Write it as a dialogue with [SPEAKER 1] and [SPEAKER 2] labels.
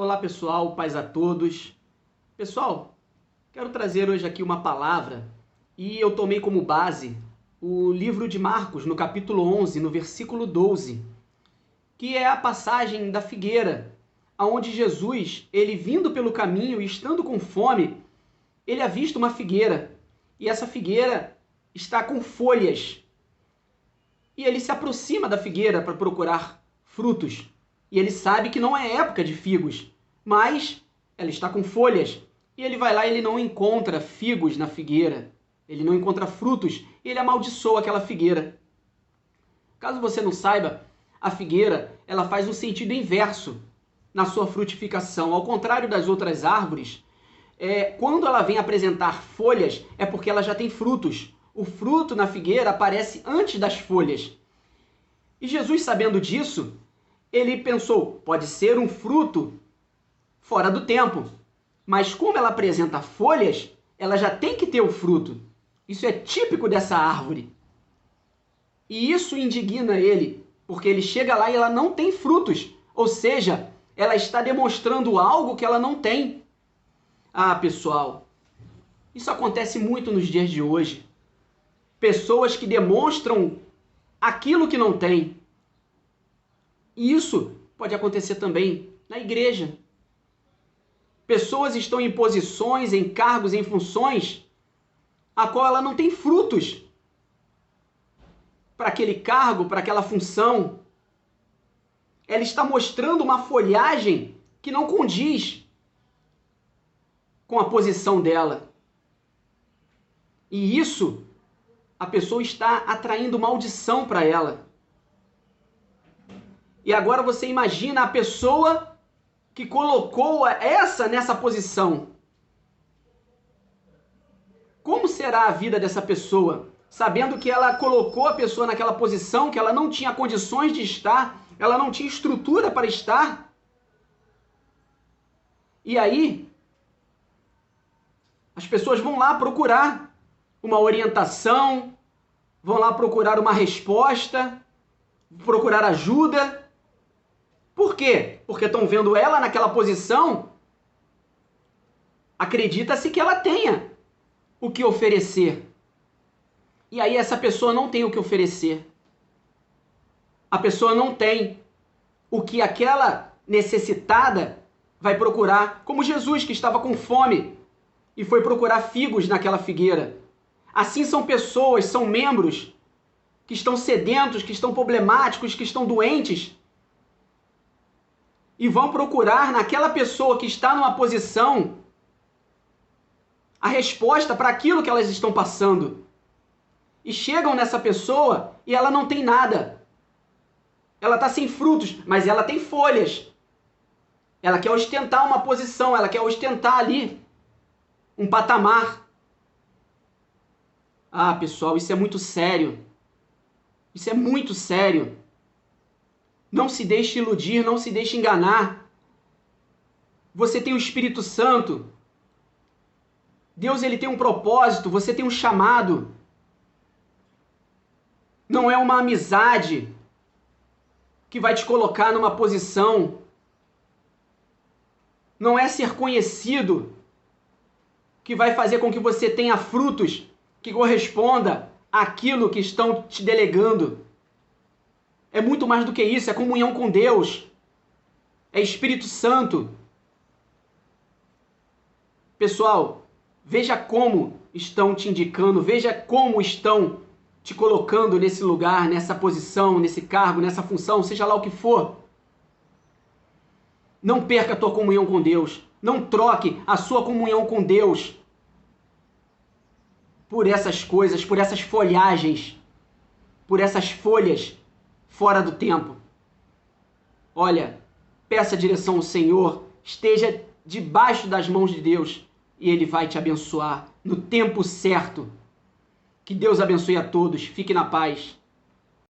[SPEAKER 1] Olá pessoal, paz a todos. Pessoal, quero trazer hoje aqui uma palavra e eu tomei como base o livro de Marcos, no capítulo 11, no versículo 12, que é a passagem da figueira, onde Jesus, ele vindo pelo caminho e estando com fome, ele avista uma figueira e essa figueira está com folhas. E ele se aproxima da figueira para procurar frutos. E ele sabe que não é época de figos, mas ela está com folhas. E ele vai lá e ele não encontra figos na figueira. Ele não encontra frutos. E ele amaldiçoa aquela figueira. Caso você não saiba, a figueira ela faz um sentido inverso na sua frutificação. Ao contrário das outras árvores, quando ela vem apresentar folhas, é porque ela já tem frutos. O fruto na figueira aparece antes das folhas. E Jesus, sabendo disso, ele pensou, pode ser um fruto fora do tempo. Mas como ela apresenta folhas, ela já tem que ter o fruto. Isso é típico dessa árvore. E isso indigna ele, porque ele chega lá e ela não tem frutos. Ou seja, ela está demonstrando algo que ela não tem. Ah, pessoal, isso acontece muito nos dias de hoje. Pessoas que demonstram aquilo que não tem. E isso pode acontecer também na igreja. Pessoas estão em posições, em cargos, em funções, a qual ela não tem frutos para aquele cargo, para aquela função. Ela está mostrando uma folhagem que não condiz com a posição dela. E isso, a pessoa está atraindo maldição para ela. E agora você imagina a pessoa que colocou essa nessa posição. Como será a vida dessa pessoa? Sabendo que ela colocou a pessoa naquela posição, que ela não tinha condições de estar, ela não tinha estrutura para estar. E aí, as pessoas vão lá procurar uma orientação, vão lá procurar uma resposta, procurar ajuda. Por quê? Porque estão vendo ela naquela posição, acredita-se que ela tenha o que oferecer. E aí essa pessoa não tem o que oferecer. A pessoa não tem o que aquela necessitada vai procurar, como Jesus que estava com fome e foi procurar figos naquela figueira. Assim são pessoas, são membros que estão sedentos, que estão problemáticos, que estão doentes e vão procurar naquela pessoa que está numa posição a resposta para aquilo que elas estão passando. E chegam nessa pessoa e ela não tem nada. Ela está sem frutos, mas ela tem folhas. Ela quer ostentar uma posição, ela quer ostentar ali um patamar. Ah, pessoal, isso é muito sério. Isso é muito sério. Não se deixe iludir, não se deixe enganar. Você tem o Espírito Santo. Deus ele tem um propósito, você tem um chamado. Não é uma amizade que vai te colocar numa posição. Não é ser conhecido que vai fazer com que você tenha frutos que corresponda àquilo que estão te delegando. É muito mais do que isso, é comunhão com Deus. É Espírito Santo. Pessoal, veja como estão te indicando, veja como estão te colocando nesse lugar, nessa posição, nesse cargo, nessa função, seja lá o que for. Não perca a tua comunhão com Deus. Não troque a sua comunhão com Deus por essas coisas, por essas folhagens, por essas folhas fora do tempo. Olha, peça a direção ao Senhor, esteja debaixo das mãos de Deus e Ele vai te abençoar no tempo certo. Que Deus abençoe a todos, fique na paz.